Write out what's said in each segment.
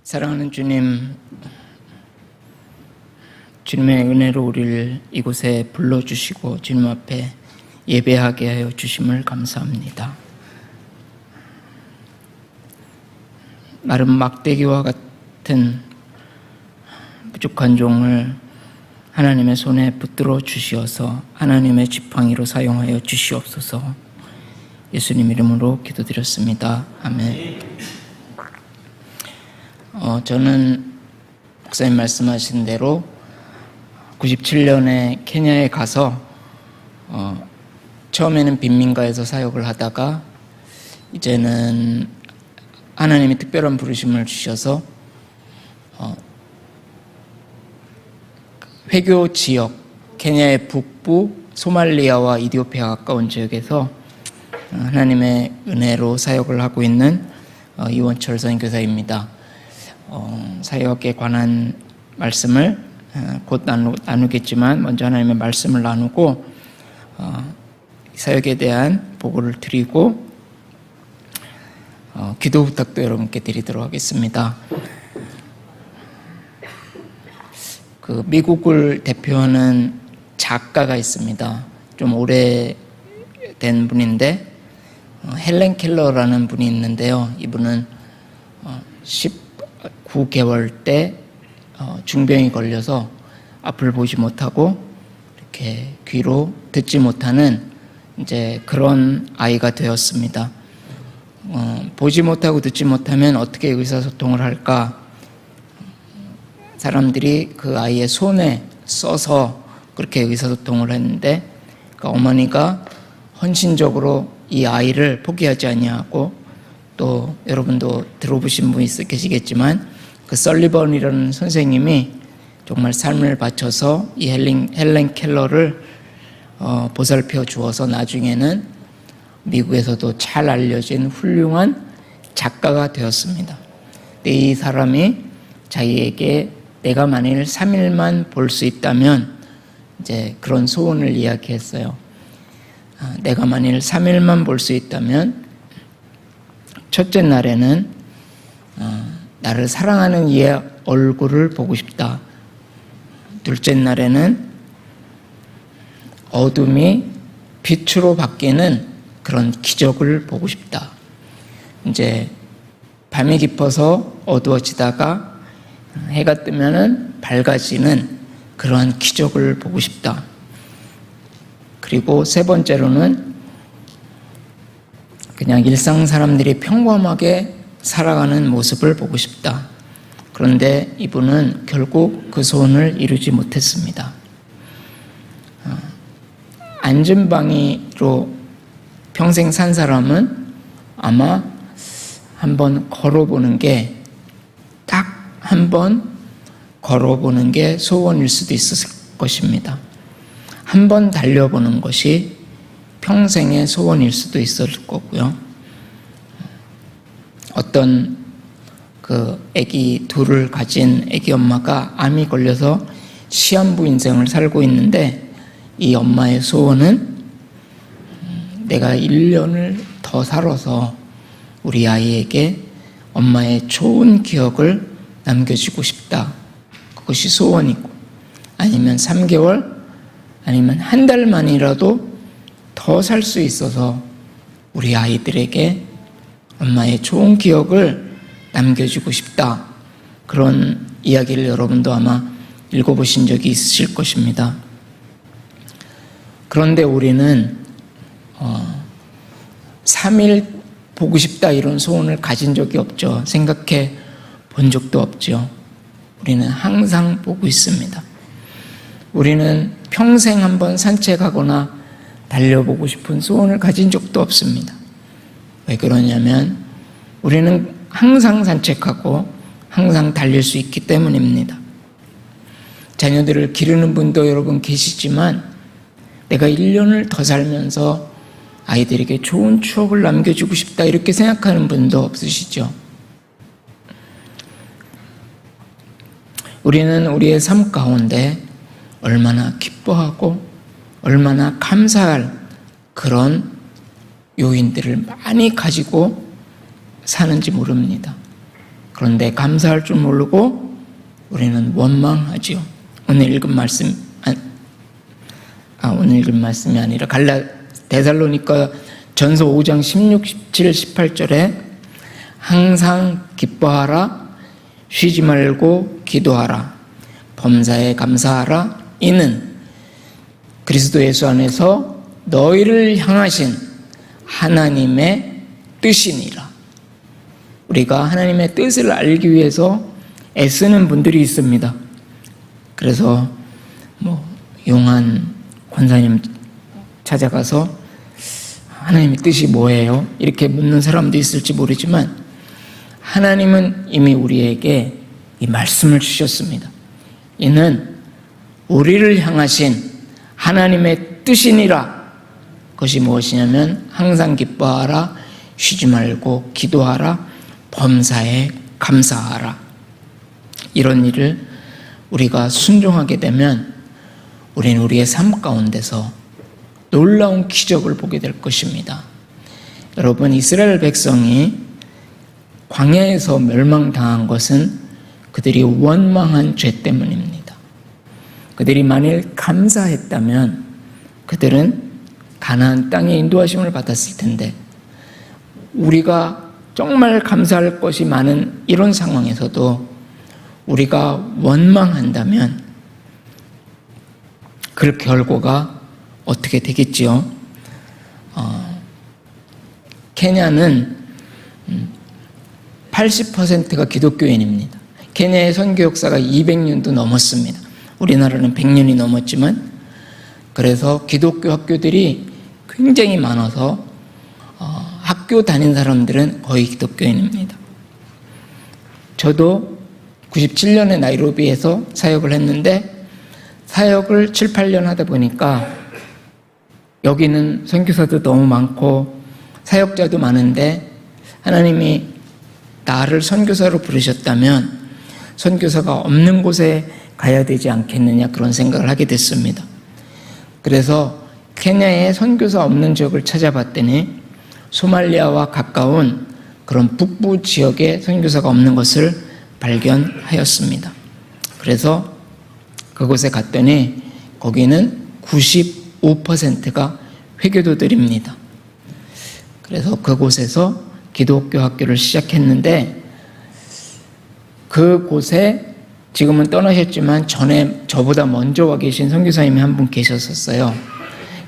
사랑하는 주님, 주님의 은혜로 우리를 이곳에 불러주시고 주님 앞에 예배하게 하여 주심을 감사합니다. 마른 막대기와 같은 부족한 종을 하나님의 손에 붙들어 주시어서 하나님의 지팡이로 사용하여 주시옵소서. 예수님 이름으로 기도드렸습니다. 아멘. 저는 목사님 말씀하신 대로 97년에 케냐에 가서 처음에는 빈민가에서 사역을 하다가 이제는 하나님이 특별한 부르심을 주셔서 회교 지역, 케냐의 북부, 소말리아와 이디오피아 가까운 지역에서 하나님의 은혜로 사역을 하고 있는 이원철 선교사입니다. 사역에 관한 말씀을 곧 나누겠지만 먼저 하나님의 말씀을 나누고 사역에 대한 보고를 드리고 기도 부탁도 여러분께 드리도록 하겠습니다. 미국을 대표하는 작가가 있습니다. 좀 오래된 분인데 헬렌 켈러라는 분이 있는데요. 이분은 19개월 때 중병이 걸려서 앞을 보지 못하고 이렇게 귀로 듣지 못하는 이제 그런 아이가 되었습니다. 보지 못하고 듣지 못하면 어떻게 의사소통을 할까? 사람들이 그 아이의 손에 써서 그렇게 의사소통을 했는데 그 어머니가 헌신적으로 이 아이를 포기하지 아니하고 또 여러분도 들어보신 분이 계시겠지만 그 설리번이라는 선생님이 정말 삶을 바쳐서 이 헬렌 켈러를 보살펴 주어서 나중에는 미국에서도 잘 알려진 훌륭한 작가가 되었습니다. 근데 이 사람이 자기에게 내가 만일 3일만 볼 수 있다면 이제 그런 소원을 이야기했어요. 내가 만일 3일만 볼 수 있다면 첫째 날에는 나를 사랑하는 이의 얼굴을 보고 싶다. 둘째 날에는 어둠이 빛으로 바뀌는 그런 기적을 보고 싶다. 이제 밤이 깊어서 어두워지다가 해가 뜨면은 밝아지는 그러한 기적을 보고 싶다. 그리고 세 번째로는 그냥 일상 사람들이 평범하게 살아가는 모습을 보고 싶다. 그런데 이분은 결국 그 소원을 이루지 못했습니다. 안전방위로 평생 산 사람은 아마 한번 걸어보는 게 딱 한 번 걸어보는 게 소원일 수도 있을 것입니다. 한 번 달려보는 것이 평생의 소원일 수도 있을 거고요. 어떤 아기 둘을 가진 아기 엄마가 암이 걸려서 시한부 인생을 살고 있는데 이 엄마의 소원은 내가 1년을 더 살아서 우리 아이에게 엄마의 좋은 기억을 남겨주고 싶다. 그것이 소원이고 아니면 3개월 아니면 한 달만이라도 더 살 수 있어서 우리 아이들에게 엄마의 좋은 기억을 남겨주고 싶다. 그런 이야기를 여러분도 아마 읽어보신 적이 있으실 것입니다. 그런데 우리는 3일 보고 싶다 이런 소원을 가진 적이 없죠. 생각해 본 적도 없죠. 우리는 항상 보고 있습니다. 우리는 평생 한번 산책하거나 달려보고 싶은 소원을 가진 적도 없습니다. 왜 그러냐면 우리는 항상 산책하고 항상 달릴 수 있기 때문입니다. 자녀들을 기르는 분도 여러분 계시지만 내가 1년을 더 살면서 아이들에게 좋은 추억을 남겨주고 싶다 이렇게 생각하는 분도 없으시죠? 우리는 우리의 삶 가운데 얼마나 기뻐하고 얼마나 감사할 그런 요인들을 많이 가지고 사는지 모릅니다. 그런데 감사할 줄 모르고 우리는 원망하지요. 오늘 읽은 말씀이 아니라 데살로니가 전서 5장 16, 17, 18절에 항상 기뻐하라, 쉬지 말고 기도하라, 범사에 감사하라. 이는 그리스도 예수 안에서 너희를 향하신 하나님의 뜻이니라. 우리가 하나님의 뜻을 알기 위해서 애쓰는 분들이 있습니다. 그래서 용한 권사님 찾아가서 하나님의 뜻이 뭐예요? 이렇게 묻는 사람도 있을지 모르지만 하나님은 이미 우리에게 이 말씀을 주셨습니다. 이는 우리를 향하신 하나님의 뜻이니라. 그것이 무엇이냐면 항상 기뻐하라, 쉬지 말고 기도하라, 범사에 감사하라. 이런 일을 우리가 순종하게 되면 우리는 우리의 삶 가운데서 놀라운 기적을 보게 될 것입니다. 여러분, 이스라엘 백성이 광야에서 멸망당한 것은 그들이 원망한 죄 때문입니다. 그들이 만일 감사했다면 그들은 가나안 땅에 인도하심을 받았을 텐데, 우리가 정말 감사할 것이 많은 이런 상황에서도 우리가 원망한다면 그 결과가 어떻게 되겠지요? 케냐는 80%가 기독교인입니다. 케냐의 선교 역사가 200년도 넘었습니다. 우리나라는 100년이 넘었지만, 그래서 기독교 학교들이 굉장히 많아서 학교 다닌 사람들은 거의 기독교인입니다. 저도 97년에 나이로비에서 사역을 했는데, 사역을 7, 8년 하다 보니까 여기는 선교사도 너무 많고 사역자도 많은데 하나님이 나를 선교사로 부르셨다면 선교사가 없는 곳에 가야 되지 않겠느냐, 그런 생각을 하게 됐습니다. 그래서 케냐에 선교사 없는 지역을 찾아봤더니 소말리아와 가까운 그런 북부 지역에 선교사가 없는 것을 발견하였습니다. 그래서 그곳에 갔더니 거기는 95%가 회교도들입니다. 그래서 그곳에서 기독교 학교를 시작했는데, 그곳에 지금은 떠나셨지만 전에 저보다 먼저 와 계신 선교사님이 한 분 계셨었어요.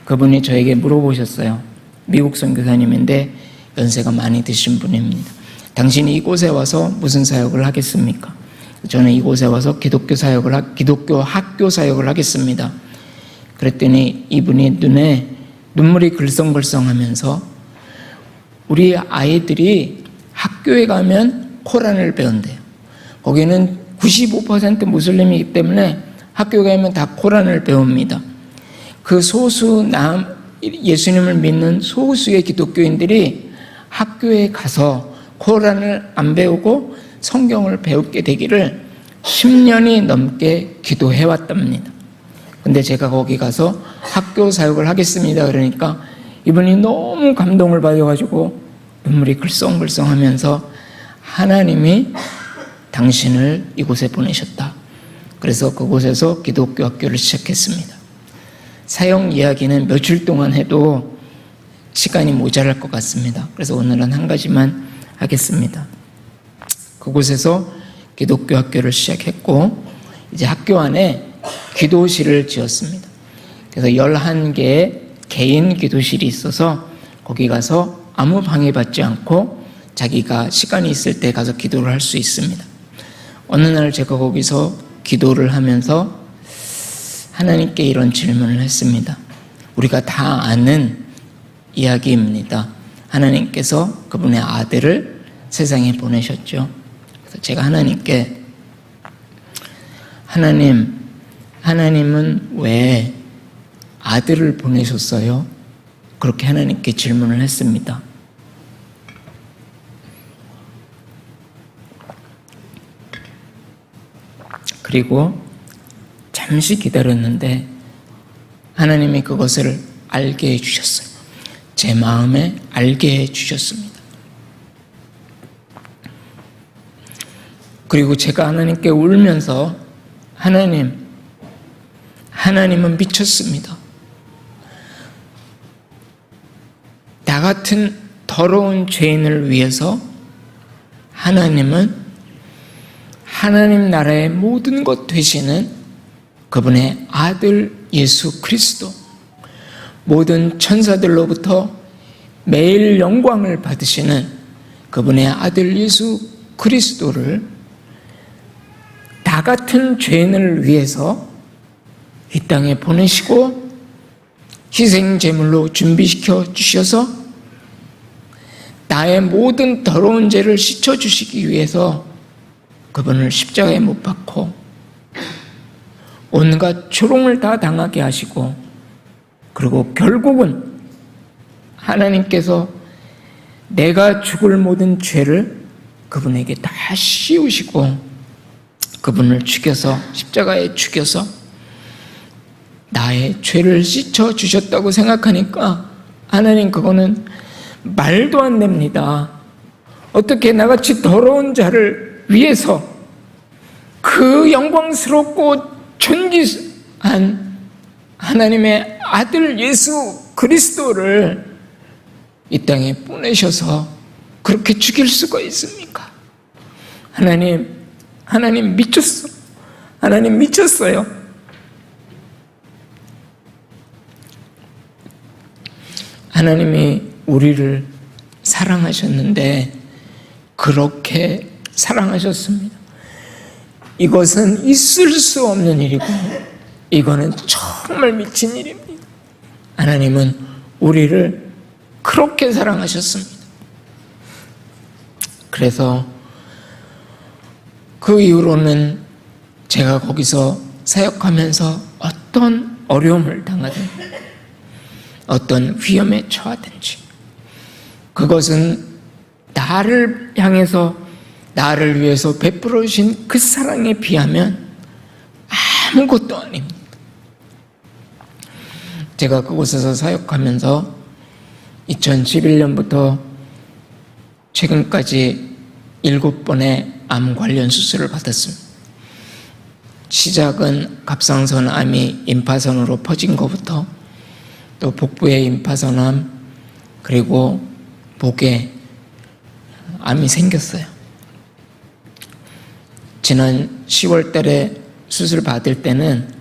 그분이 저에게 물어보셨어요. 미국 선교사님인데 연세가 많이 드신 분입니다. 당신이 이곳에 와서 무슨 사역을 하겠습니까? 저는 이곳에 와서 기독교 학교 사역을 하겠습니다. 그랬더니 이분이 눈에 눈물이 글썽글썽하면서 우리 아이들이 학교에 가면 코란을 배운대요. 거기는 95% 무슬림이기 때문에 학교에 가면 다 코란을 배웁니다. 그 예수님을 믿는 소수의 기독교인들이 학교에 가서 코란을 안 배우고 성경을 배우게 되기를 10년이 넘게 기도해왔답니다. 근데 제가 거기 가서 학교 사역을 하겠습니다 그러니까 이분이 너무 감동을 받아가지고 눈물이 글썽글썽하면서 하나님이 당신을 이곳에 보내셨다. 그래서 그곳에서 기독교 학교를 시작했습니다. 사역 이야기는 며칠 동안 해도 시간이 모자랄 것 같습니다. 그래서 오늘은 한 가지만 하겠습니다. 그곳에서 기독교 학교를 시작했고, 이제 학교 안에 기도실을 지었습니다. 그래서 11개의 개인 기도실이 있어서 거기 가서 아무 방해받지 않고 자기가 시간이 있을 때 가서 기도를 할 수 있습니다. 어느 날 제가 거기서 기도를 하면서 하나님께 이런 질문을 했습니다. 우리가 다 아는 이야기입니다. 하나님께서 그분의 아들을 세상에 보내셨죠. 그래서 제가 하나님께 하나님은 왜 아들을 보내셨어요? 그렇게 하나님께 질문을 했습니다. 그리고 잠시 기다렸는데 하나님이 그것을 알게 해주셨어요. 제 마음에 알게 해주셨습니다. 그리고 제가 하나님께 울면서 하나님은 미쳤습니다. 나 같은 더러운 죄인을 위해서 하나님은 하나님 나라의 모든 것 되시는 그분의 아들 예수 그리스도, 모든 천사들로부터 매일 영광을 받으시는 그분의 아들 예수 그리스도를 나 같은 죄인을 위해서 이 땅에 보내시고 희생 제물로 준비시켜 주셔서 나의 모든 더러운 죄를 씻어 주시기 위해서 그분을 십자가에 못 박고 온갖 조롱을 다 당하게 하시고, 그리고 결국은 하나님께서 내가 죽을 모든 죄를 그분에게 다 씌우시고 그분을 죽여서 십자가에 죽여서 나의 죄를 씻어 주셨다고 생각하니까 하나님, 그거는 말도 안 됩니다. 어떻게 나같이 더러운 자를 위해서 그 영광스럽고 존귀한 하나님의 아들 예수 그리스도를 이 땅에 보내셔서 그렇게 죽일 수가 있습니까? 하나님 미쳤어. 하나님 미쳤어요. 하나님이 우리를 사랑하셨는데 그렇게 사랑하셨습니다. 이것은 있을 수 없는 일이고 이거는 정말 미친 일입니다. 하나님은 우리를 그렇게 사랑하셨습니다. 그래서 그 이후로는 제가 거기서 사역하면서 어떤 어려움을 당하든 어떤 위험에 처하든지 그것은 나를 향해서 나를 위해서 베풀어 주신 그 사랑에 비하면 아무것도 아닙니다. 제가 그곳에서 사역하면서 2011년부터 최근까지 7번의 암 관련 수술을 받았습니다. 시작은 갑상선 암이 임파선으로 퍼진 것부터 또 복부에 임파선암, 그리고 목에 암이 생겼어요. 지난 10월 달에 수술 받을 때는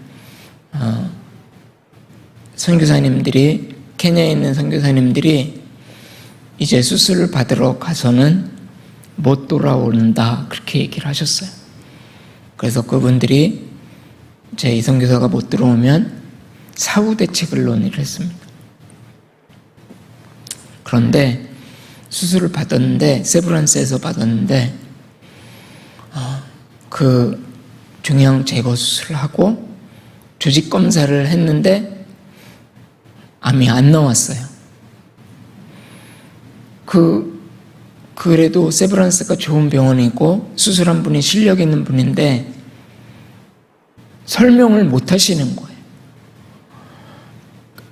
선교사님들이, 케냐에 있는 선교사님들이 이제 수술을 받으러 가서는 못 돌아온다, 그렇게 얘기를 하셨어요. 그래서 그분들이 제 이 선교사가 못 들어오면 사후 대책을 논의를 했습니다. 그런데 수술을 받았는데, 세브란스에서 받았는데 그 종양 제거 수술을 하고 조직 검사를 했는데 암이 안 나왔어요. 그래도 세브란스가 좋은 병원이고 수술한 분이 실력 있는 분인데 설명을 못 하시는 거예요.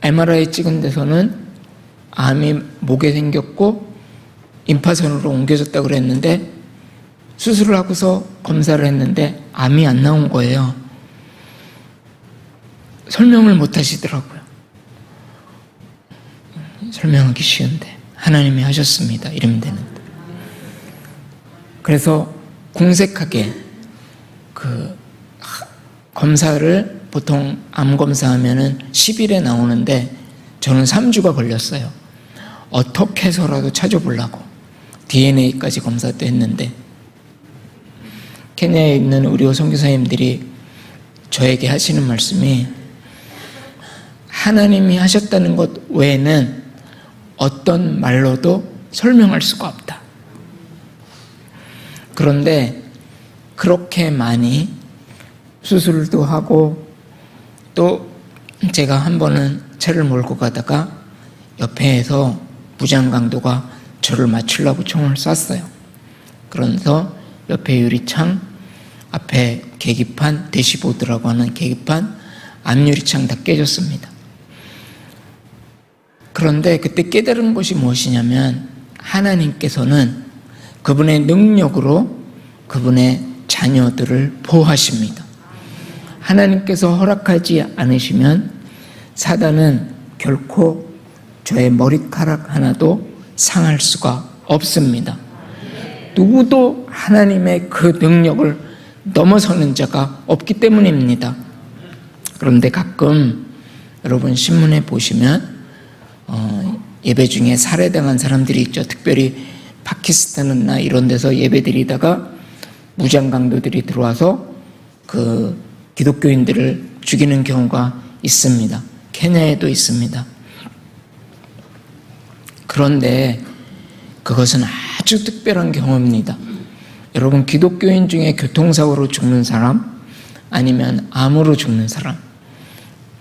MRI 찍은 데서는 암이 목에 생겼고 임파선으로 옮겨졌다고 그랬는데 수술을 하고서 검사를 했는데 암이 안 나온 거예요. 설명을 못 하시더라고요. 설명하기 쉬운데 하나님이 하셨습니다, 이러면 되는데. 그래서 궁색하게 그 검사를 보통 암 검사하면은 10일에 나오는데 저는 3주가 걸렸어요. 어떻게 해서라도 찾아보려고 DNA까지 검사도 했는데, 케냐에 있는 우리 선교사님들이 저에게 하시는 말씀이 하나님이 하셨다는 것 외에는 어떤 말로도 설명할 수가 없다. 그런데 그렇게 많이 수술도 하고, 또 제가 한 번은 차를 몰고 가다가 옆에서 무장강도가 저를 맞추려고 총을 쐈어요. 그러면서 옆에 유리창, 앞에 계기판, 대시보드라고 하는 계기판, 앞유리창 다 깨졌습니다. 그런데 그때 깨달은 것이 무엇이냐면 하나님께서는 그분의 능력으로 그분의 자녀들을 보호하십니다. 하나님께서 허락하지 않으시면 사단은 결코 저의 머리카락 하나도 상할 수가 없습니다. 누구도 하나님의 그 능력을 넘어서는 자가 없기 때문입니다. 그런데 가끔 여러분 신문에 보시면 예배 중에 살해당한 사람들이 있죠. 특별히 파키스탄이나 이런 데서 예배 드리다가 무장 강도들이 들어와서 그 기독교인들을 죽이는 경우가 있습니다. 케냐에도 있습니다. 그런데 그것은 아주 특별한 경우입니다. 여러분, 기독교인 중에 교통사고로 죽는 사람 아니면 암으로 죽는 사람,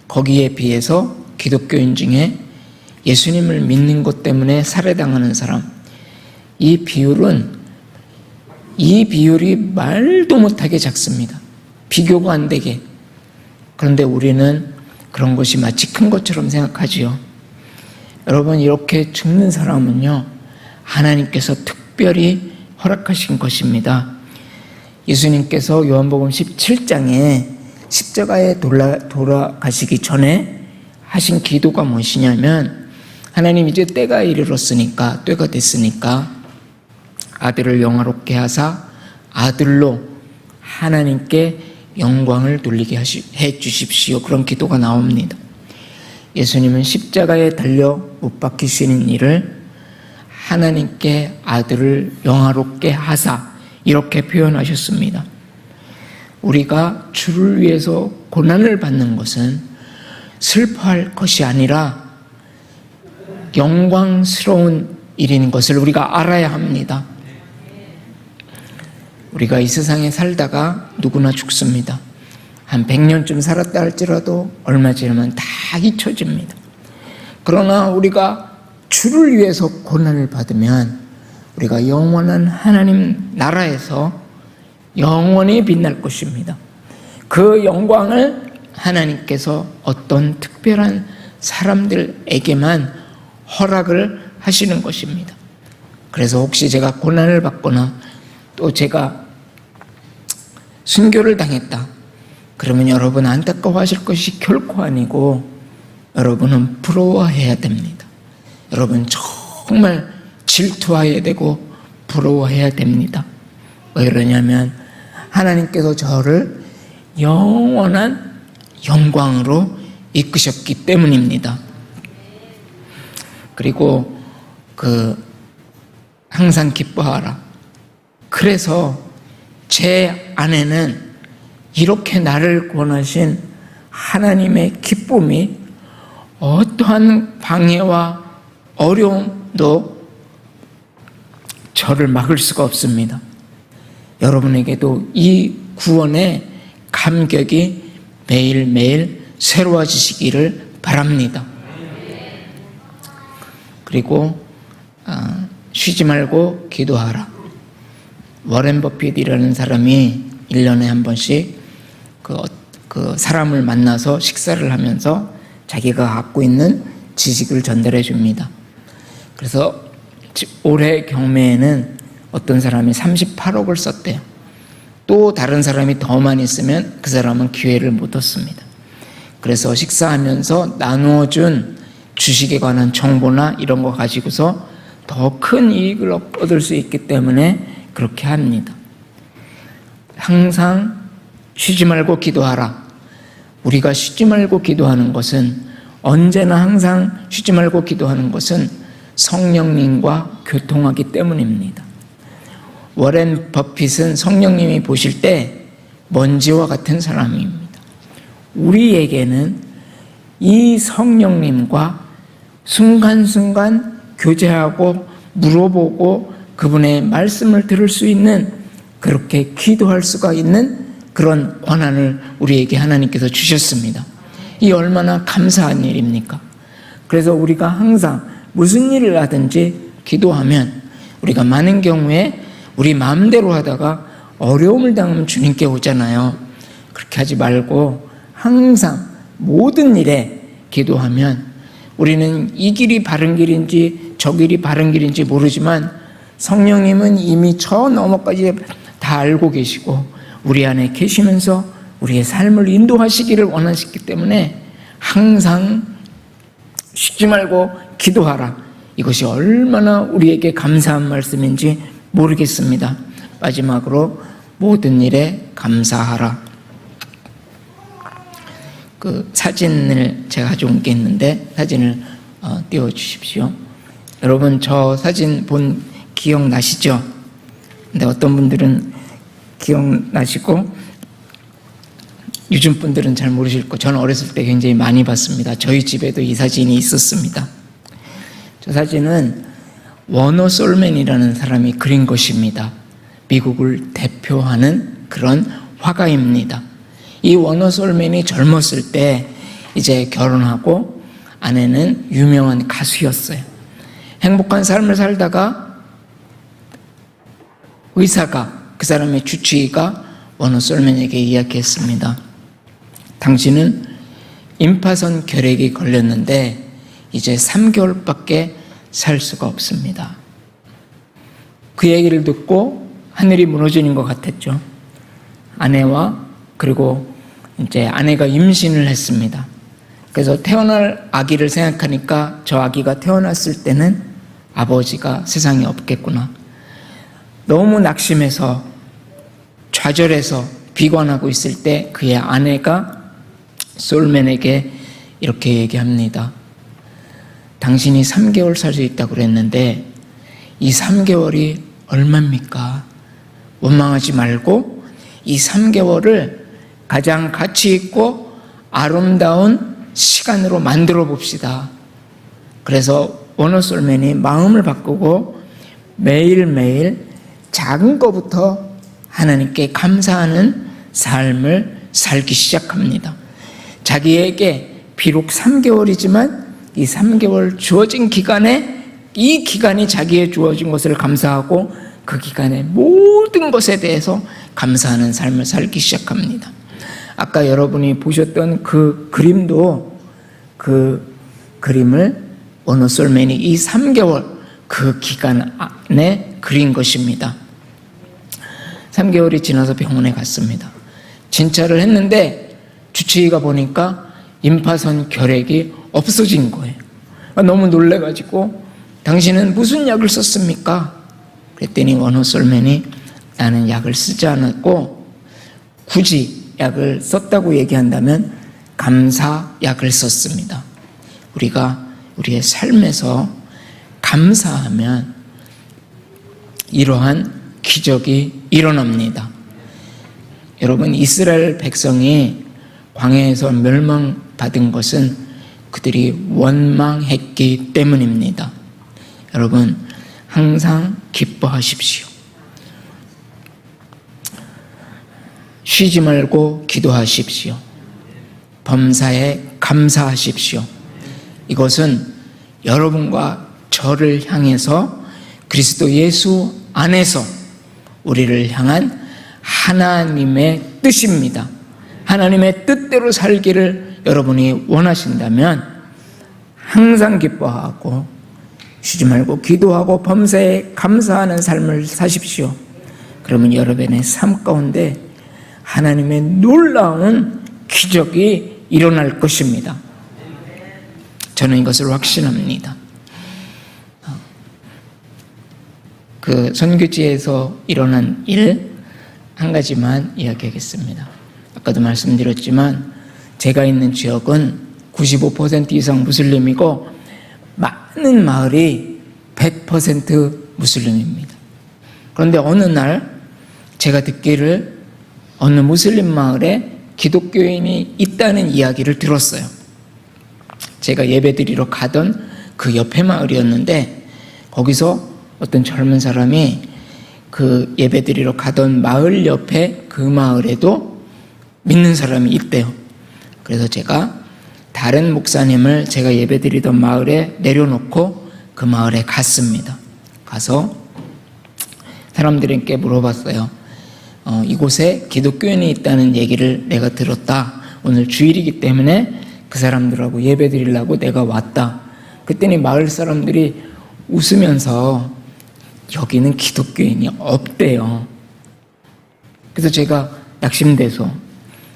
거기에 비해서 기독교인 중에 예수님을 믿는 것 때문에 살해당하는 사람, 이 비율이 말도 못하게 작습니다. 비교가 안 되게. 그런데 우리는 그런 것이 마치 큰 것처럼 생각하지요. 여러분, 이렇게 죽는 사람은요, 하나님께서 특별히 허락하신 것입니다. 예수님께서 요한복음 17장에 십자가에 돌아가시기 전에 하신 기도가 무엇이냐면, 하나님 이제 때가 됐으니까 아들을 영화롭게 하사 아들로 하나님께 영광을 돌리게 해 주십시오. 그런 기도가 나옵니다. 예수님은 십자가에 달려 못 박히시는 일을 하나님께 아들을 영화롭게 하사 이렇게 표현하셨습니다. 우리가 주를 위해서 고난을 받는 것은 슬퍼할 것이 아니라 영광스러운 일인 것을 우리가 알아야 합니다. 우리가 이 세상에 살다가 누구나 죽습니다. 한 100년쯤 살았다 할지라도 얼마 지나면 다 잊혀집니다. 그러나 우리가 주를 위해서 고난을 받으면 우리가 영원한 하나님 나라에서 영원히 빛날 것입니다. 그 영광을 하나님께서 어떤 특별한 사람들에게만 허락을 하시는 것입니다. 그래서 혹시 제가 고난을 받거나 또 제가 순교를 당했다, 그러면 여러분 안타까워하실 것이 결코 아니고 여러분은 부러워해야 됩니다. 여러분 정말 질투해야 되고 부러워해야 됩니다. 왜 그러냐면 하나님께서 저를 영원한 영광으로 이끄셨기 때문입니다. 그리고 항상 기뻐하라. 그래서 제 안에는 이렇게 나를 권하신 하나님의 기쁨이 어떠한 방해와 어려움도 저를 막을 수가 없습니다. 여러분에게도 이 구원의 감격이 매일매일 새로워지시기를 바랍니다. 그리고 쉬지 말고 기도하라. 워렌 버핏이라는 사람이 1년에 한 번씩 그 사람을 만나서 식사를 하면서 자기가 갖고 있는 지식을 전달해 줍니다. 그래서 올해 경매에는 어떤 사람이 38억을 썼대요. 또 다른 사람이 더 많이 쓰면 그 사람은 기회를 못 얻습니다. 그래서 식사하면서 나누어준 주식에 관한 정보나 이런 거 가지고서 더 큰 이익을 얻을 수 있기 때문에 그렇게 합니다. 항상 쉬지 말고 기도하라. 우리가 쉬지 말고 기도하는 것은, 언제나 항상 쉬지 말고 기도하는 것은 성령님과 교통하기 때문입니다. 워렌 버핏은 성령님이 보실 때 먼지와 같은 사람입니다. 우리에게는 이 성령님과 순간순간 교제하고 물어보고 그분의 말씀을 들을 수 있는, 그렇게 기도할 수가 있는 그런 권한을 우리에게 하나님께서 주셨습니다. 이 얼마나 감사한 일입니까? 그래서 우리가 항상 무슨 일을 하든지 기도하면, 우리가 많은 경우에 우리 마음대로 하다가 어려움을 당하면 주님께 오잖아요. 그렇게 하지 말고 항상 모든 일에 기도하면, 우리는 이 길이 바른 길인지 저 길이 바른 길인지 모르지만 성령님은 이미 저 너머까지 다 알고 계시고 우리 안에 계시면서 우리의 삶을 인도하시기를 원하시기 때문에 항상 쉬지 말고 기도하라. 이것이 얼마나 우리에게 감사한 말씀인지 모르겠습니다. 마지막으로 모든 일에 감사하라. 그 사진을 제가 가져온 게 있는데 사진을 띄워주십시오. 여러분 저 사진 본 기억나시죠? 근데 어떤 분들은 기억나시고 요즘 분들은 잘 모르실 거. 저는 어렸을 때 굉장히 많이 봤습니다. 저희 집에도 이 사진이 있었습니다. 저 사진은 워너 솔맨이라는 사람이 그린 것입니다. 미국을 대표하는 그런 화가입니다. 이 워너 솔맨이 젊었을 때 이제 결혼하고 아내는 유명한 가수였어요. 행복한 삶을 살다가 의사가, 그 사람의 주치의가 워너 솔맨에게 이야기했습니다. 당신은 임파선 결핵이 걸렸는데 이제 3개월밖에 살 수가 없습니다. 그 얘기를 듣고 하늘이 무너지는 것 같았죠. 아내와 그리고 이제 아내가 임신을 했습니다. 그래서 태어날 아기를 생각하니까 저 아기가 태어났을 때는 아버지가 세상에 없겠구나. 너무 낙심해서 좌절해서 비관하고 있을 때 그의 아내가 솔맨에게 이렇게 얘기합니다. 당신이 3개월 살 수 있다고 그랬는데 이 3개월이 얼마입니까? 원망하지 말고 이 3개월을 가장 가치 있고 아름다운 시간으로 만들어 봅시다. 그래서 워너 솔맨이 마음을 바꾸고 매일매일 작은 것부터 하나님께 감사하는 삶을 살기 시작합니다. 자기에게 비록 3개월이지만 이 3개월 주어진 기간에 이 기간이 자기의 주어진 것을 감사하고 그 기간의 모든 것에 대해서 감사하는 삶을 살기 시작합니다. 아까 여러분이 보셨던 그 그림도 그 그림을 워너 솔맨이 이 3개월 그 기간 안에 그린 것입니다. 3개월이 지나서 병원에 갔습니다. 진찰을 했는데 주치의가 보니까 임파선 결핵이 없어진 거예요. 너무 놀래가지고 당신은 무슨 약을 썼습니까? 그랬더니 워너 솔맨이 나는 약을 쓰지 않았고 굳이 약을 썼다고 얘기한다면 감사약을 썼습니다. 우리가 우리의 삶에서 감사하면 이러한 기적이 일어납니다. 여러분, 이스라엘 백성이 광야에서 멸망받은 것은 그들이 원망했기 때문입니다. 여러분, 항상 기뻐하십시오. 쉬지 말고 기도하십시오. 범사에 감사하십시오. 이것은 여러분과 저를 향해서 그리스도 예수 안에서 우리를 향한 하나님의 뜻입니다. 하나님의 뜻대로 살기를 여러분이 원하신다면 항상 기뻐하고 쉬지 말고 기도하고 범사에 감사하는 삶을 사십시오. 그러면 여러분의 삶 가운데 하나님의 놀라운 기적이 일어날 것입니다. 저는 이것을 확신합니다. 그 선교지에서 일어난 일 한 가지만 이야기하겠습니다. 아까도 말씀드렸지만 제가 있는 지역은 95% 이상 무슬림이고 많은 마을이 100% 무슬림입니다. 그런데 어느 날 제가 듣기를 어느 무슬림 마을에 기독교인이 있다는 이야기를 들었어요. 제가 예배드리러 가던 그 옆에 마을이었는데 거기서 어떤 젊은 사람이 그 예배드리러 가던 마을 옆에 그 마을에도 믿는 사람이 있대요. 그래서 제가 다른 목사님을 제가 예배드리던 마을에 내려놓고 그 마을에 갔습니다. 가서 사람들에게 물어봤어요. 이곳에 기독교인이 있다는 얘기를 내가 들었다. 오늘 주일이기 때문에 그 사람들하고 예배드리려고 내가 왔다. 그랬더니 마을 사람들이 웃으면서 여기는 기독교인이 없대요. 그래서 제가 낙심돼서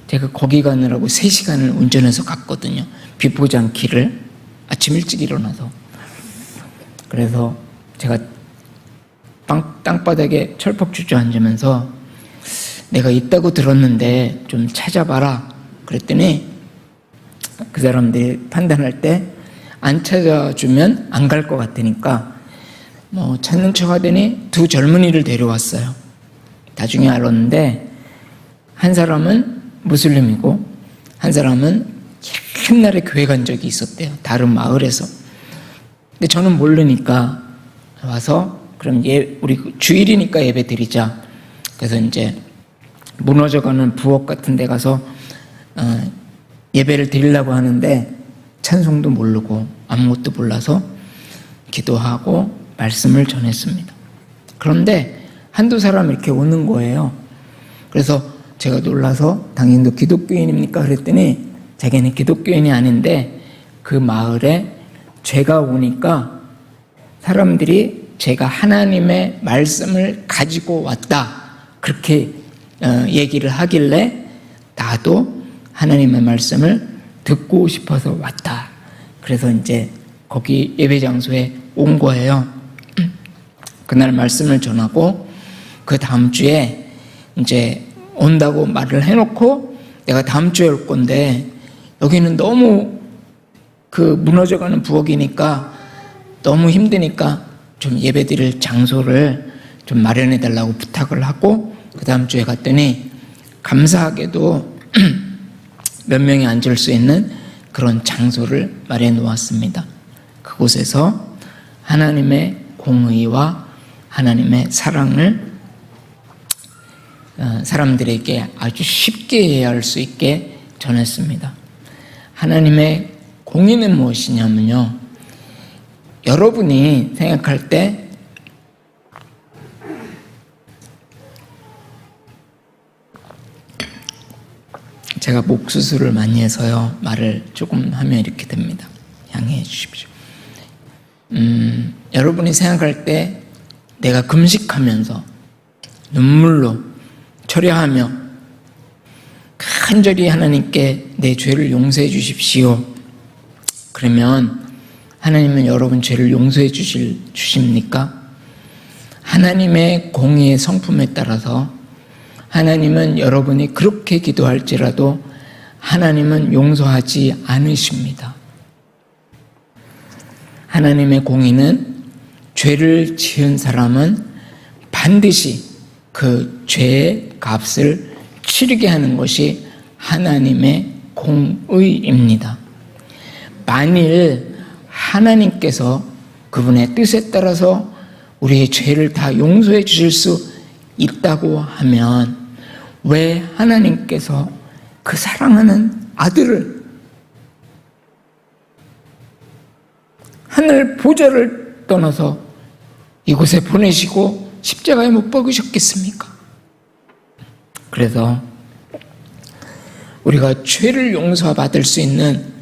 제가 거기 가느라고 3시간을 운전해서 갔거든요. 비 보지 않기를 아침 일찍 일어나서. 그래서 제가 땅바닥에 철퍽 주저앉으면서 내가 있다고 들었는데 좀 찾아봐라 그랬더니 그 사람들이 판단할 때 안 찾아주면 안 갈 것 같으니까 뭐 찾는 척 하더니 2 젊은이를 데려왔어요. 나중에 알았는데 한 사람은 무슬림이고 한 사람은 옛날에 교회 간 적이 있었대요. 다른 마을에서. 근데 저는 모르니까 와서 그럼 우리 주일이니까 예배 드리자. 그래서 이제 무너져가는 부엌 같은 데 가서 예배를 드리려고 하는데 찬송도 모르고 아무것도 몰라서 기도하고 말씀을 전했습니다. 그런데 1-2 사람 이렇게 오는 거예요. 그래서 제가 놀라서 당신도 기독교인입니까? 그랬더니 자기는 기독교인이 아닌데 그 마을에 제가 오니까 사람들이 제가 하나님의 말씀을 가지고 왔다 그렇게 얘기를 하길래 나도 하나님의 말씀을 듣고 싶어서 왔다. 그래서 이제 거기 예배 장소에 온 거예요. 그날 말씀을 전하고 그 다음 주에 이제 온다고 말을 해놓고 내가 다음 주에 올 건데 여기는 너무 그 무너져가는 부엌이니까 너무 힘드니까 좀 예배 드릴 장소를 좀 마련해 달라고 부탁을 하고 그 다음 주에 갔더니 감사하게도 몇 명이 앉을 수 있는 그런 장소를 마련해 놓았습니다. 그곳에서 하나님의 공의와 하나님의 사랑을 사람들에게 아주 쉽게 이해할 수 있게 전했습니다. 하나님의 공의는 무엇이냐면요, 여러분이 생각할 때 제가 목 수술을 많이 해서요 말을 조금 하면 이렇게 됩니다. 양해해 주십시오. 여러분이 생각할 때 내가 금식하면서 눈물로 철야하며 간절히 하나님께 내 죄를 용서해 주십시오. 그러면 하나님은 여러분 죄를 용서해 주십니까? 하나님의 공의의 성품에 따라서 하나님은 여러분이 그렇게 기도할지라도 하나님은 용서하지 않으십니다. 하나님의 공의는 죄를 지은 사람은 반드시 그 죄의 값을 치르게 하는 것이 하나님의 공의입니다. 만일 하나님께서 그분의 뜻에 따라서 우리의 죄를 다 용서해 주실 수 있다고 하면 왜 하나님께서 그 사랑하는 아들을 하늘 보좌를 떠나서 이곳에 보내시고 십자가에 못 박으셨겠습니까? 그래서 우리가 죄를 용서받을 수 있는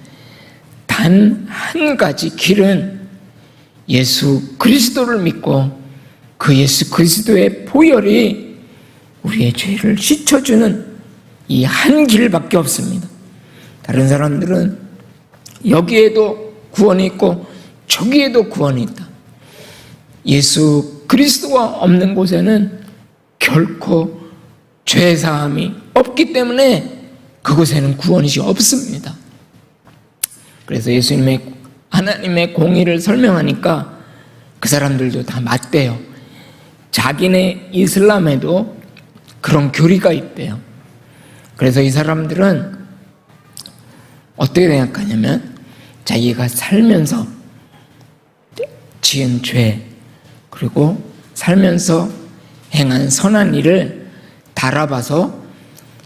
단 한 가지 길은 예수 그리스도를 믿고 그 예수 그리스도의 보혈이 우리의 죄를 씻어주는 이 한 길밖에 없습니다. 다른 사람들은 여기에도 구원이 있고 저기에도 구원이 있다. 예수 그리스도가 없는 곳에는 결코 죄사함이 없기 때문에 그곳에는 구원이 없습니다. 그래서 하나님의 공의를 설명하니까 그 사람들도 다 맞대요. 자기네 이슬람에도 그런 교리가 있대요. 그래서 이 사람들은 어떻게 생각하냐면 자기가 살면서 지은 죄 그리고 살면서 행한 선한 일을 달아봐서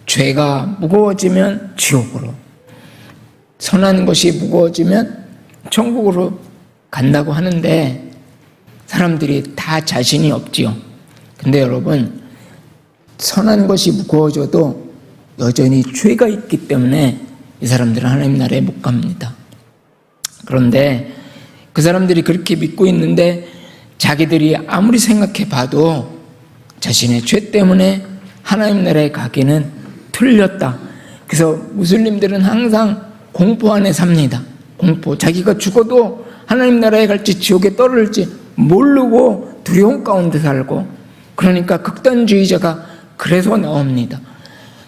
죄가 무거워지면 지옥으로, 선한 것이 무거워지면 천국으로 간다고 하는데 사람들이 다 자신이 없지요. 근데 여러분, 선한 것이 무거워져도 여전히 죄가 있기 때문에 이 사람들은 하나님 나라에 못 갑니다. 그런데 그 사람들이 그렇게 믿고 있는데 자기들이 아무리 생각해 봐도 자신의 죄 때문에 하나님 나라에 가기는 틀렸다. 그래서 무슬림들은 항상 공포 안에 삽니다. 공포. 자기가 죽어도 하나님 나라에 갈지 지옥에 떨어질지 모르고 두려움 가운데 살고, 그러니까 극단주의자가 그래서 나옵니다.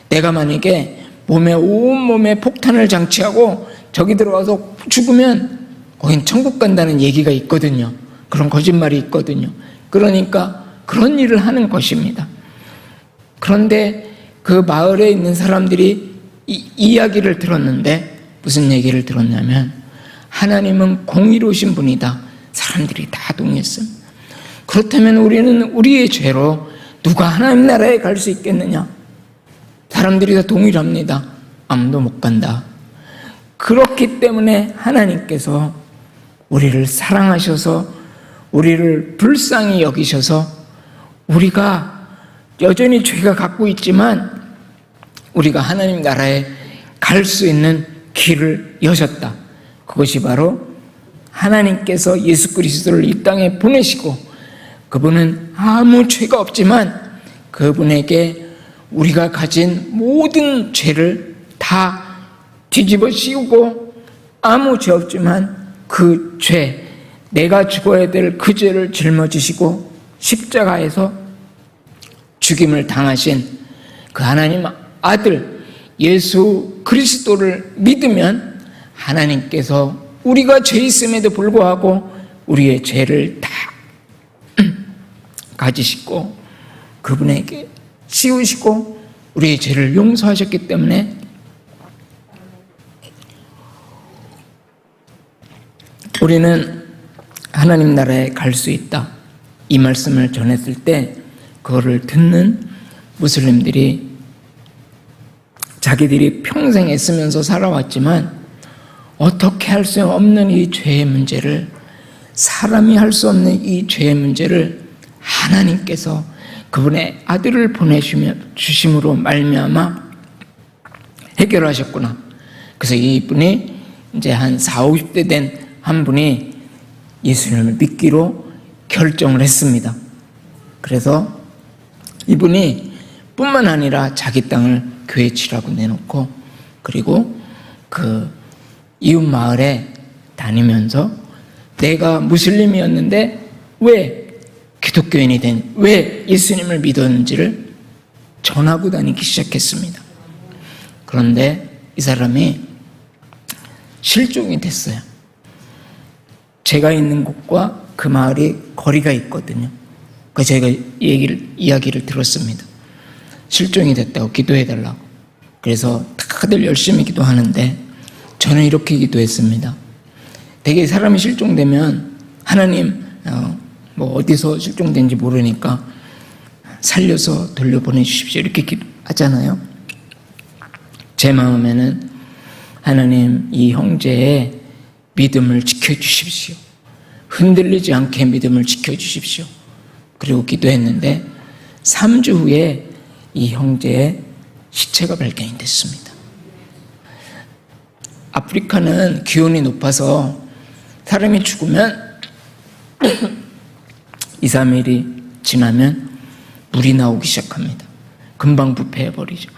내가 만약에 온몸에 폭탄을 장치하고 저기 들어가서 죽으면 거긴 천국 간다는 얘기가 있거든요. 그런 거짓말이 있거든요. 그러니까 그런 일을 하는 것입니다. 그런데 그 마을에 있는 사람들이 이야기를 들었는데 무슨 얘기를 들었냐면, 하나님은 공의로우신 분이다. 사람들이 다 동의했습니다. 그렇다면 우리는 우리의 죄로 누가 하나님 나라에 갈 수 있겠느냐? 사람들이 다 동의를 합니다. 아무도 못 간다. 그렇기 때문에 하나님께서 우리를 사랑하셔서 우리를 불쌍히 여기셔서 우리가 여전히 죄가 갖고 있지만 우리가 하나님 나라에 갈 수 있는 길을 여셨다. 그것이 바로 하나님께서 예수 그리스도를 이 땅에 보내시고, 그분은 아무 죄가 없지만 그분에게 우리가 가진 모든 죄를 다 뒤집어 씌우고, 아무 죄 없지만 그 죄, 내가 죽어야 될 그 죄를 짊어지시고 십자가에서 죽임을 당하신 그 하나님 아들 예수 그리스도를 믿으면 하나님께서 우리가 죄 있음에도 불구하고 우리의 죄를 다 가지시고 그분에게 씌우시고 우리의 죄를 용서하셨기 때문에 우리는 하나님 나라에 갈 수 있다. 이 말씀을 전했을 때 그거를 듣는 무슬림들이 자기들이 평생 애쓰면서 살아왔지만 어떻게 할 수 없는 이 죄의 문제를, 사람이 할 수 없는 이 죄의 문제를 하나님께서 그분의 아들을 보내주심으로 말미암아 해결하셨구나. 그래서 이분이 이제 한 40, 50대 된 한 분이 예수님을 믿기로 결정을 했습니다. 그래서 이분이 뿐만 아니라 자기 땅을 교회 치라고 내놓고, 그리고 그 이웃 마을에 다니면서 내가 무슬림이었는데 왜 기독교인이 왜 예수님을 믿었는지를 전하고 다니기 시작했습니다. 그런데 이 사람이 실종이 됐어요. 제가 있는 곳과 그 마을이 거리가 있거든요. 그래서 제가 이야기를 들었습니다. 실종이 됐다고 기도해달라고. 그래서 다들 열심히 기도하는데 저는 이렇게 기도했습니다. 되게 사람이 실종되면 하나님 뭐 어디서 실종된지 모르니까 살려서 돌려보내주십시오 이렇게 기도하잖아요. 제 마음에는 하나님 이 형제의 믿음을 지켜주십시오. 흔들리지 않게 믿음을 지켜주십시오. 그리고 기도했는데 3주 후에 이 형제의 시체가 발견이 됐습니다. 아프리카는 기온이 높아서 사람이 죽으면 2, 3일이 지나면 물이 나오기 시작합니다. 금방 부패해버리죠.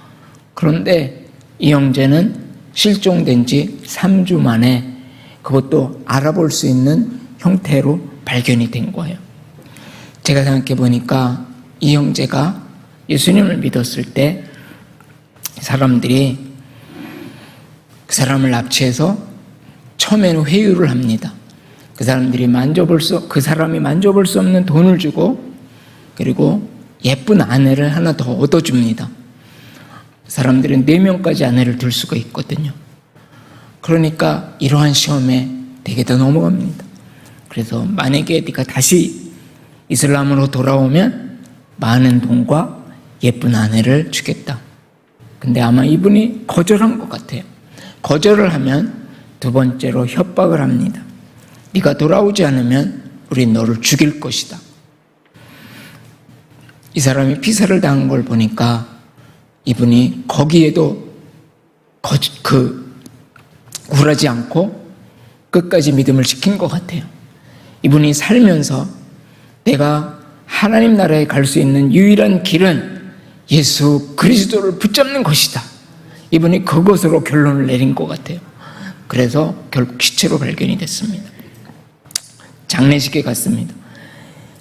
그런데 이 형제는 실종된 지 3주 만에 그것도 알아볼 수 있는 형태로 발견이 된 거예요. 제가 생각해 보니까 이 형제가 예수님을 믿었을 때 사람들이 그 사람을 납치해서 처음에는 회유를 합니다. 그 사람이 만져볼 수 없는 돈을 주고, 그리고 예쁜 아내를 하나 더 얻어줍니다. 사람들은 4명까지 아내를 둘 수가 있거든요. 그러니까 이러한 시험에 되게 더 넘어갑니다. 그래서 만약에 네가 다시 이슬람으로 돌아오면 많은 돈과 예쁜 아내를 주겠다. 근데 아마 이분이 거절한 것 같아요. 거절을 하면 두 번째로 협박을 합니다. 네가 돌아오지 않으면 우린 너를 죽일 것이다. 이 사람이 피살을 당한 걸 보니까 이분이 거기에도 굴하지 않고 끝까지 믿음을 지킨 것 같아요. 이분이 살면서 내가 하나님 나라에 갈 수 있는 유일한 길은 예수 그리스도를 붙잡는 것이다. 이분이 그것으로 결론을 내린 것 같아요. 그래서 결국 시체로 발견이 됐습니다. 장례식에 갔습니다.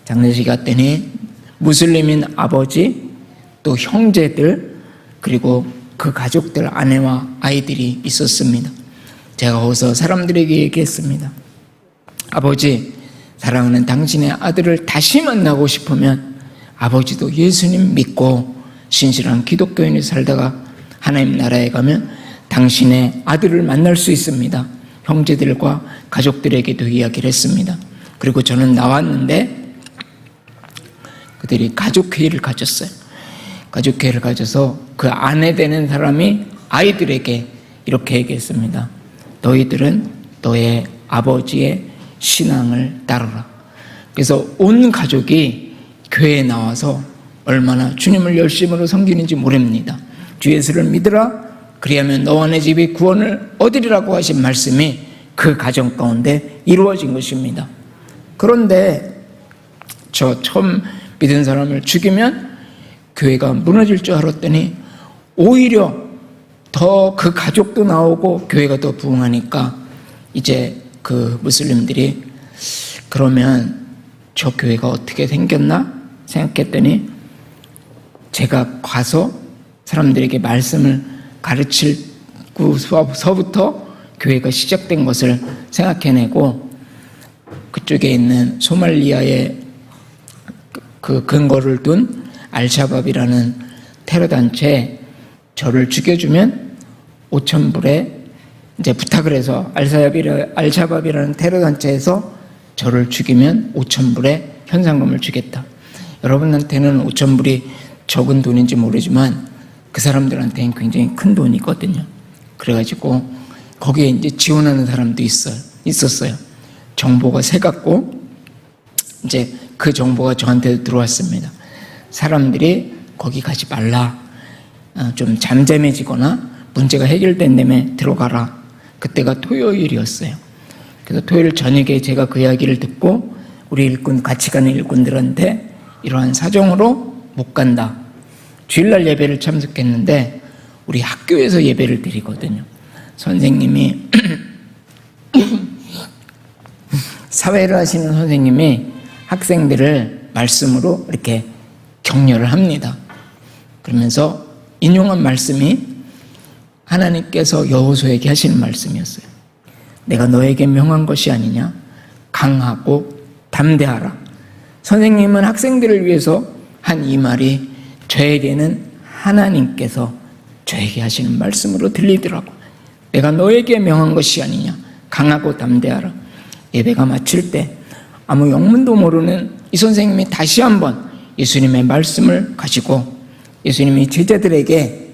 장례식에 갔더니 무슬림인 아버지, 또 형제들, 그리고 그 가족들, 아내와 아이들이 있었습니다. 제가 거기서 사람들에게 얘기했습니다. 아버지, 사랑하는 당신의 아들을 다시 만나고 싶으면 아버지도 예수님 믿고 신실한 기독교인이 살다가 하나님 나라에 가면 당신의 아들을 만날 수 있습니다. 형제들과 가족들에게도 이야기를 했습니다. 그리고 저는 나왔는데 그들이 가족회의를 가졌어요. 가족회의를 가져서 그 아내 되는 사람이 아이들에게 이렇게 얘기했습니다. 너희들은 너의 아버지의 신앙을 따르라. 그래서 온 가족이 교회에 나와서 얼마나 주님을 열심으로 섬기는지 모릅니다. 주 예수를 믿으라. 그리하면 너와 내 집이 구원을 얻으리라고 하신 말씀이 그 가정 가운데 이루어진 것입니다. 그런데 저 처음 믿은 사람을 죽이면 교회가 무너질 줄 알았더니 오히려 더 그 가족도 나오고 교회가 더 부흥하니까 이제 그 무슬림들이 그러면 저 교회가 어떻게 생겼나 생각했더니 제가 가서 사람들에게 말씀을 가르치고서부터 교회가 시작된 것을 생각해내고 그쪽에 있는 소말리아의 그 근거를 둔 알샤밥이라는 테러단체에 저를 죽여주면 5,000불에 이제 부탁을 해서 알샤밥이라는 테러단체에서 저를 죽이면 5,000불에 현상금을 주겠다. 여러분한테는 5,000불이 적은 돈인지 모르지만 그 사람들한테는 굉장히 큰 돈이거든요. 그래가지고 거기에 이제 지원하는 사람도 있었어요. 정보가 새갔고 이제 그 정보가 저한테도 들어왔습니다. 사람들이 거기 가지 말라. 좀 잠잠해지거나 문제가 해결된 다음에 들어가라. 그때가 토요일이었어요. 그래서 토요일 저녁에 제가 그 이야기를 듣고 우리 일꾼, 같이 가는 일꾼들한테 이러한 사정으로 못 간다. 주일날 예배를 참석했는데 우리 학교에서 예배를 드리거든요. 선생님이 사회를 하시는 선생님이 학생들을 말씀으로 이렇게 격려를 합니다. 그러면서 인용한 말씀이 하나님께서 여호수아에게 하시는 말씀이었어요. 내가 너에게 명한 것이 아니냐? 강하고 담대하라. 선생님은 학생들을 위해서 한 이 말이 저에게는 하나님께서 저에게 하시는 말씀으로 들리더라고. 내가 너에게 명한 것이 아니냐? 강하고 담대하라. 예배가 마칠 때 아무 영문도 모르는 이 선생님이 다시 한번 예수님의 말씀을 가지고 예수님이 제자들에게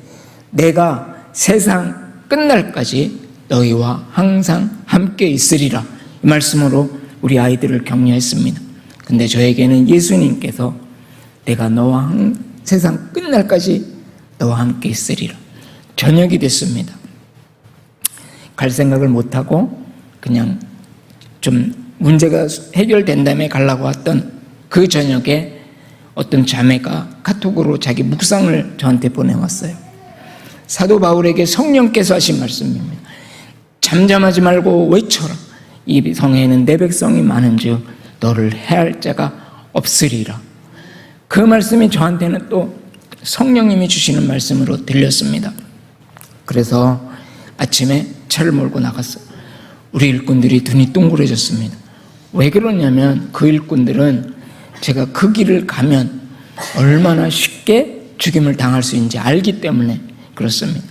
내가 세상 끝날까지 너희와 항상 함께 있으리라 이 말씀으로 우리 아이들을 격려했습니다. 근데 저에게는 예수님께서 내가 너와 세상 끝날까지 너와 함께 있으리라. 저녁이 됐습니다. 갈 생각을 못하고 그냥 좀 문제가 해결된 다음에 가려고 했던 그 저녁에 어떤 자매가 카톡으로 자기 묵상을 저한테 보내왔어요. 사도 바울에게 성령께서 하신 말씀입니다. 잠잠하지 말고 외쳐라. 이 성에는 내 백성이 많은즉 너를 해할 자가 없으리라. 그 말씀이 저한테는 또 성령님이 주시는 말씀으로 들렸습니다. 그래서 아침에 차를 몰고 나갔어요. 우리 일꾼들이 눈이 동그래졌습니다. 왜 그러냐면 그 일꾼들은 제가 그 길을 가면 얼마나 쉽게 죽임을 당할 수 있는지 알기 때문에 그렇습니다.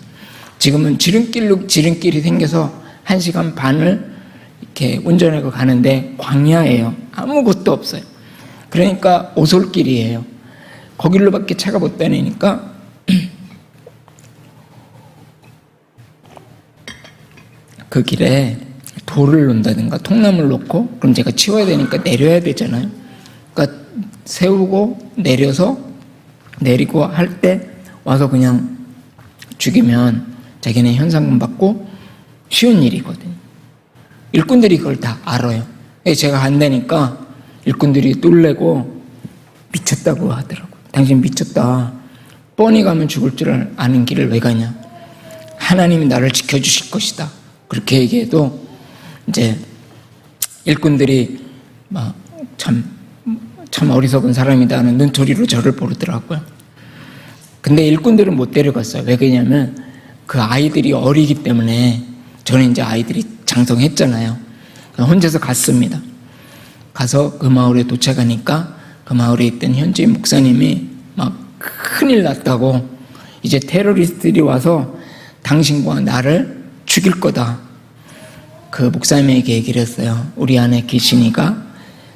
지금은 지름길이 생겨서 1시간 반을 이렇게 운전하고 가는데 광야예요. 아무것도 없어요. 그러니까 오솔길이에요. 거길로밖에 차가 못 다니니까 그 길에 돌을 놓는다든가 통나무를 놓고 그럼 제가 치워야 되니까 내려야 되잖아요. 그러니까 세우고 내리고 할 때 와서 그냥 죽이면 자기네 현상금 받고 쉬운 일이거든요. 일꾼들이 그걸 다 알아요. 제가 한다니까 일꾼들이 놀래고 미쳤다고 하더라고요. 당신 미쳤다. 뻔히 가면 죽을 줄 아는 길을 왜 가냐? 하나님이 나를 지켜주실 것이다. 그렇게 얘기해도 이제 일꾼들이 막 참 어리석은 사람이다 하는 눈초리로 저를 보르더라고요. 근데 일꾼들은 못 데려갔어요. 왜 그러냐면 그 아이들이 어리기 때문에, 저는 이제 아이들이 장성했잖아요. 혼자서 갔습니다. 가서 그 마을에 도착하니까 그 마을에 있던 현지인 목사님이 막 큰일 났다고, 이제 테러리스트들이 와서 당신과 나를 죽일 거다. 그 목사님에게 얘기를 했어요. 우리 안에 귀신이가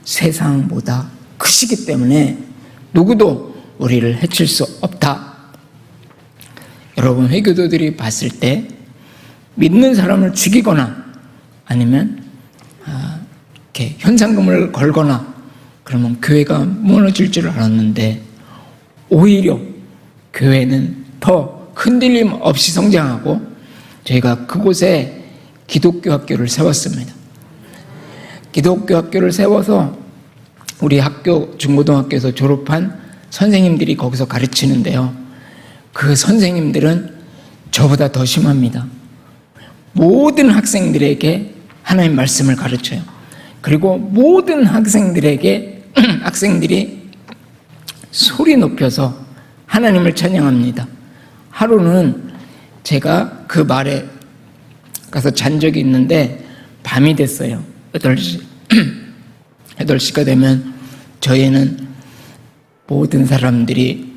세상보다 크시기 때문에 누구도 우리를 해칠 수 없다. 여러분, 회교도들이 봤을 때 믿는 사람을 죽이거나 아니면 이렇게 현상금을 걸거나 그러면 교회가 무너질 줄 알았는데, 오히려 교회는 더 흔들림 없이 성장하고, 저희가 그곳에 기독교 학교를 세웠습니다. 기독교 학교를 세워서 우리 학교, 중고등학교에서 졸업한 선생님들이 거기서 가르치는데요, 그 선생님들은 저보다 더 심합니다. 모든 학생들에게 하나님 말씀을 가르쳐요. 그리고 모든 학생들에게 학생들이 소리 높여서 하나님을 찬양합니다. 하루는 제가 그 말에 가서 잔 적이 있는데, 밤이 됐어요. 8시가 되면 저희는 모든 사람들이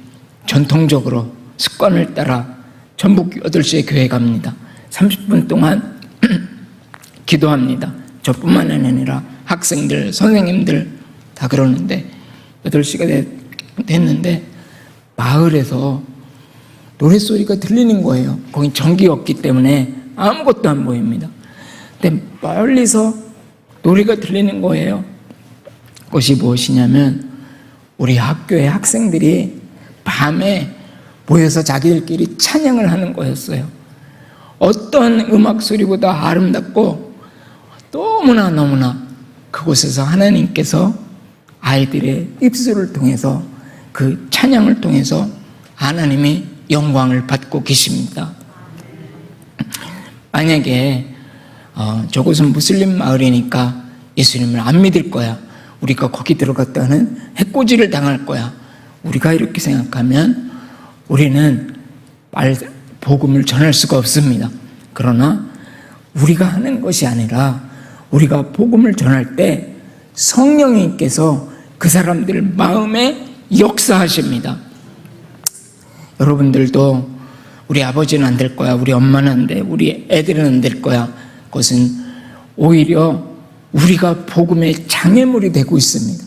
전통적으로 습관을 따라 전부 8시에 교회 갑니다. 30분 동안 기도합니다. 저뿐만 아니라 학생들, 선생님들 다 그러는데, 8시가 됐는데 마을에서 노랫소리가 들리는 거예요. 거긴 전기가 없기 때문에 아무것도 안 보입니다. 근데 멀리서 노래가 들리는 거예요. 그것이 무엇이냐면 우리 학교의 학생들이 밤에 모여서 자기들끼리 찬양을 하는 거였어요. 어떤 음악 소리보다 아름답고 너무나 그곳에서 하나님께서 아이들의 입술을 통해서, 그 찬양을 통해서 하나님이 영광을 받고 계십니다. 만약에 저곳은 무슬림 마을이니까 예수님을 안 믿을 거야, 우리가 거기 들어갔다는 해코지를 당할 거야, 우리가 이렇게 생각하면 우리는 복음을 전할 수가 없습니다. 그러나 우리가 하는 것이 아니라, 우리가 복음을 전할 때 성령님께서 그 사람들 마음에 역사하십니다. 여러분들도 우리 아버지는 안 될 거야, 우리 엄마는 안 돼, 우리 애들은 안 될 거야, 그것은 오히려 우리가 복음의 장애물이 되고 있습니다.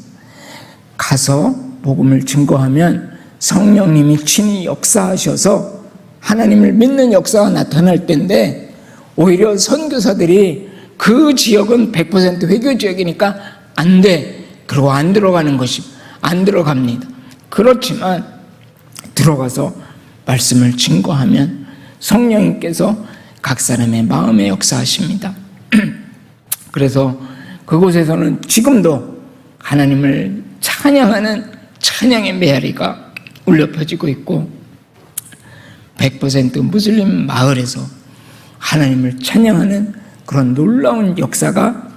가서 복음을 증거하면 성령님이 친히 역사하셔서 하나님을 믿는 역사가 나타날 텐데, 오히려 선교사들이 그 지역은 100% 회교 지역이니까 안 돼, 그러고 안 들어가는 것이, 안 들어갑니다. 그렇지만 들어가서 말씀을 증거하면 성령님께서 각 사람의 마음에 역사하십니다. 그래서 그곳에서는 지금도 하나님을 찬양하는 찬양의 메아리가 울려 퍼지고 있고, 100% 무슬림 마을에서 하나님을 찬양하는 그런 놀라운 역사가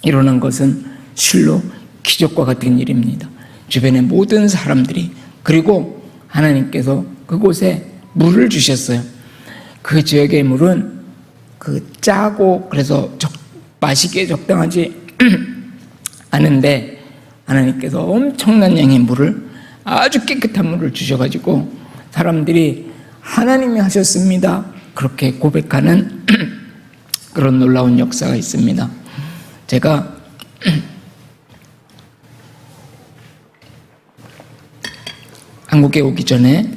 일어난 것은 실로 기적과 같은 일입니다. 주변의 모든 사람들이, 그리고 하나님께서 그곳에 물을 주셨어요. 그 지역의 물은 짜고 그래서 마시기에 적당하지 않은데, 하나님께서 엄청난 양의 물을, 아주 깨끗한 물을 주셔가지고 사람들이 하나님이 하셨습니다, 그렇게 고백하는 그런 놀라운 역사가 있습니다. 제가 한국에 오기 전에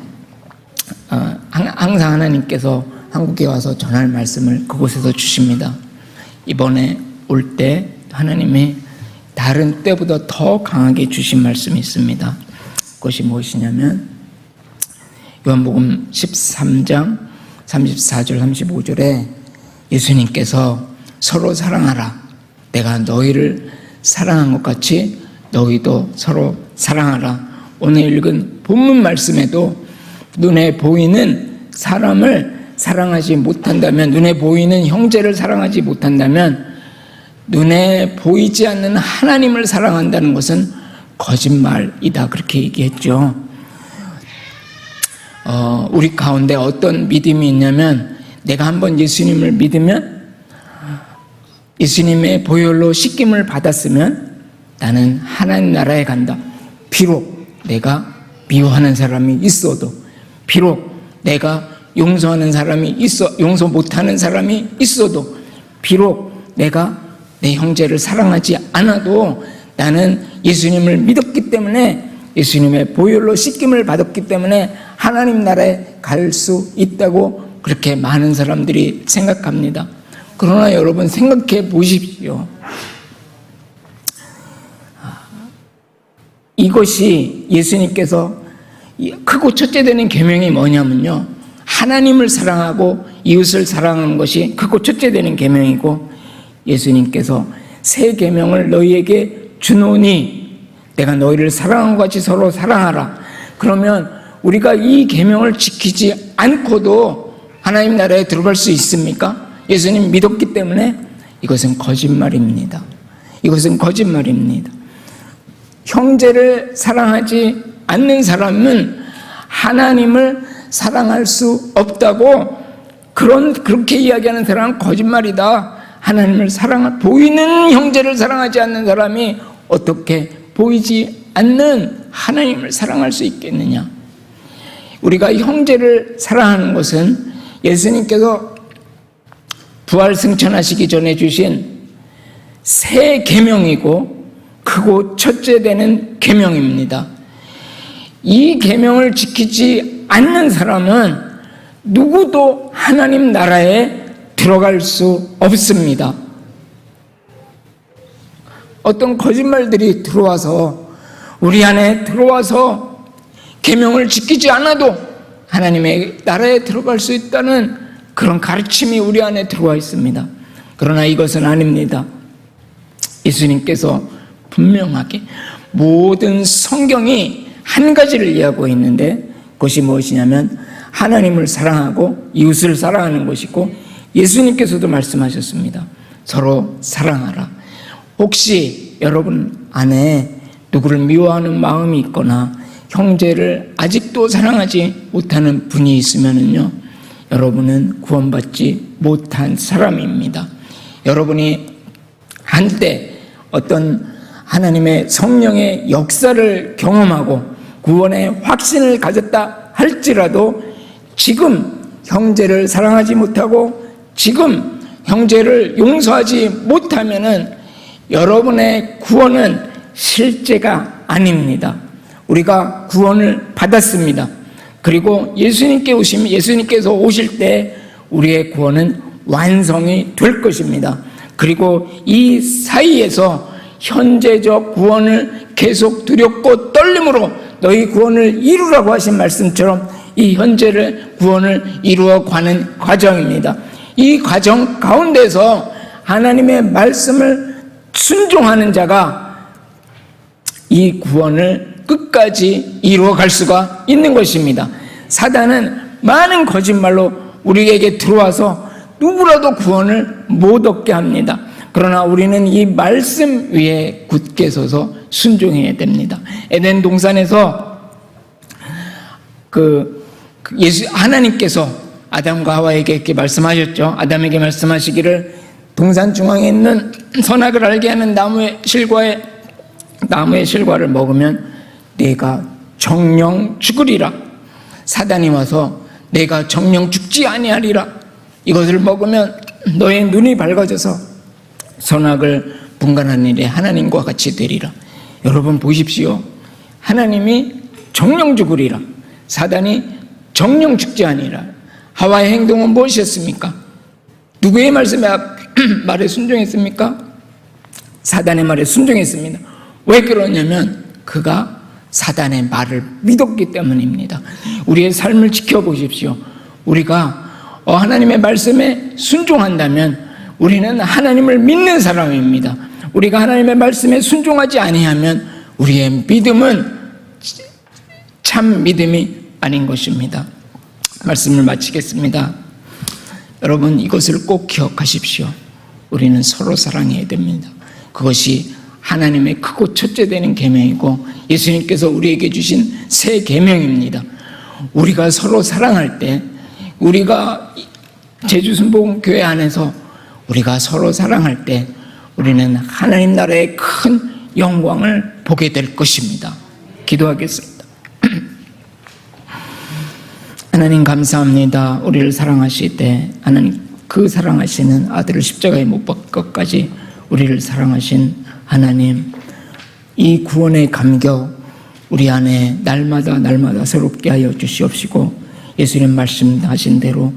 항상 하나님께서 한국에 와서 전할 말씀을 그곳에서 주십니다. 이번에 올 때 하나님이 다른 때보다 더 강하게 주신 말씀이 있습니다. 그것이 무엇이냐면 요한복음 13장 34절 35절에 예수님께서 서로 사랑하라, 내가 너희를 사랑한 것 같이 너희도 서로 사랑하라. 오늘 읽은 본문 말씀에도 눈에 보이는 사람을 사랑하지 못한다면, 눈에 보이는 형제를 사랑하지 못한다면 눈에 보이지 않는 하나님을 사랑한다는 것은 거짓말이다, 그렇게 얘기했죠. 우리 가운데 어떤 믿음이 있냐면, 내가 한번 예수님을 믿으면, 예수님의 보혈로 씻김을 받았으면 나는 하나님 나라에 간다. 비록 내가 미워하는 사람이 있어도, 비록 내가 용서 못하는 사람이 있어도, 비록 내가 내 형제를 사랑하지 않아도 나는 예수님을 믿었기 때문에, 예수님의 보혈로 씻김을 받았기 때문에 하나님 나라에 갈 수 있다고 그렇게 많은 사람들이 생각합니다. 그러나 여러분, 생각해 보십시오. 이것이 예수님께서 크고 첫째 되는 계명이 뭐냐면요, 하나님을 사랑하고 이웃을 사랑하는 것이 크고 첫째 되는 계명이고, 예수님께서 새 계명을 너희에게 주노니 내가 너희를 사랑한 것 같이 서로 사랑하라. 그러면 우리가 이 계명을 지키지 않고도 하나님 나라에 들어갈 수 있습니까? 예수님 믿었기 때문에? 이것은 거짓말입니다. 이것은 거짓말입니다. 형제를 사랑하지 않는 사람은 하나님을 사랑할 수 없다고, 그렇게 이야기하는 사람은 거짓말이다. 하나님을 보이는 형제를 사랑하지 않는 사람이 어떻게 보이지 않는 하나님을 사랑할 수 있겠느냐? 우리가 형제를 사랑하는 것은 예수님께서 부활 승천하시기 전에 주신 새 계명이고 크고 첫째 되는 계명입니다. 이 계명을 지키지 않는 사람은 누구도 하나님 나라에 들어갈 수 없습니다. 어떤 거짓말들이 들어와서, 우리 안에 들어와서 계명을 지키지 않아도 하나님의 나라에 들어갈 수 있다는 그런 가르침이 우리 안에 들어와 있습니다. 그러나 이것은 아닙니다. 예수님께서 분명하게 모든 성경이 한 가지를 이야기하고 있는데, 그것이 무엇이냐면 하나님을 사랑하고 이웃을 사랑하는 것이고, 예수님께서도 말씀하셨습니다. 서로 사랑하라. 혹시 여러분 안에 누구를 미워하는 마음이 있거나 형제를 아직도 사랑하지 못하는 분이 있으면요, 여러분은 구원받지 못한 사람입니다. 여러분이 한때 어떤 하나님의 성령의 역사를 경험하고 구원의 확신을 가졌다 할지라도 지금 형제를 사랑하지 못하고 지금 형제를 용서하지 못하면은 여러분의 구원은 실제가 아닙니다. 우리가 구원을 받았습니다. 그리고 예수님께서 오실 때 우리의 구원은 완성이 될 것입니다. 그리고 이 사이에서 현재적 구원을 계속 두렵고 떨림으로 너희 구원을 이루라고 하신 말씀처럼 이 현재를 구원을 이루어가는 과정입니다. 이 과정 가운데서 하나님의 말씀을 순종하는 자가 이 구원을 끝까지 이루어갈 수가 있는 것입니다. 사단은 많은 거짓말로 우리에게 들어와서 누구라도 구원을 못 얻게 합니다. 그러나 우리는 이 말씀 위에 굳게 서서 순종해야 됩니다. 에덴 동산에서 하나님께서 아담과 하와에게 이렇게 말씀하셨죠. 아담에게 말씀하시기를 동산 중앙에 있는 선악을 알게 하는 나무의 실과를 먹으면 내가 정령 죽으리라. 사단이 와서 내가 정령 죽지 아니하리라. 이것을 먹으면 너의 눈이 밝아져서 선악을 분간하는 일에 하나님과 같이 되리라. 여러분 보십시오. 하나님이 정령 죽으리라. 사단이 정령 죽지 아니라. 하와의 행동은 무엇이었습니까? 누구의 말에 순종했습니까? 사단의 말에 순종했습니다. 왜 그러냐면 그가 사단의 말을 믿었기 때문입니다. 우리의 삶을 지켜보십시오. 우리가 하나님의 말씀에 순종한다면 우리는 하나님을 믿는 사람입니다. 우리가 하나님의 말씀에 순종하지 아니하면 우리의 믿음은 참 믿음이 아닌 것입니다. 말씀을 마치겠습니다. 여러분, 이것을 꼭 기억하십시오. 우리는 서로 사랑해야 됩니다. 그것이 하나님의 크고 첫째 되는 계명이고 예수님께서 우리에게 주신 새 계명입니다. 우리가 서로 사랑할 때, 우리가 제주순복음교회 안에서 우리가 서로 사랑할 때 우리는 하나님 나라의 큰 영광을 보게 될 것입니다. 기도하겠습니다. 하나님 감사합니다. 우리를 사랑하실 때 하나님, 그 사랑하시는 아들을 십자가에 못 박을 것까지 우리를 사랑하신 하나님, 이 구원의 감격 우리 안에 날마다 새롭게 하여 주시옵시고, 예수님 말씀하신 대로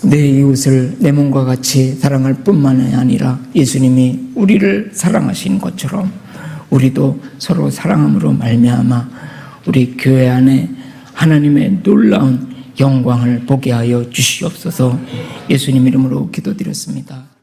내 이웃을 내 몸과 같이 사랑할 뿐만이 아니라 예수님이 우리를 사랑하신 것처럼 우리도 서로 사랑함으로 말미암아 우리 교회 안에 하나님의 놀라운 영광을 보게 하여 주시옵소서. 예수님 이름으로 기도드렸습니다.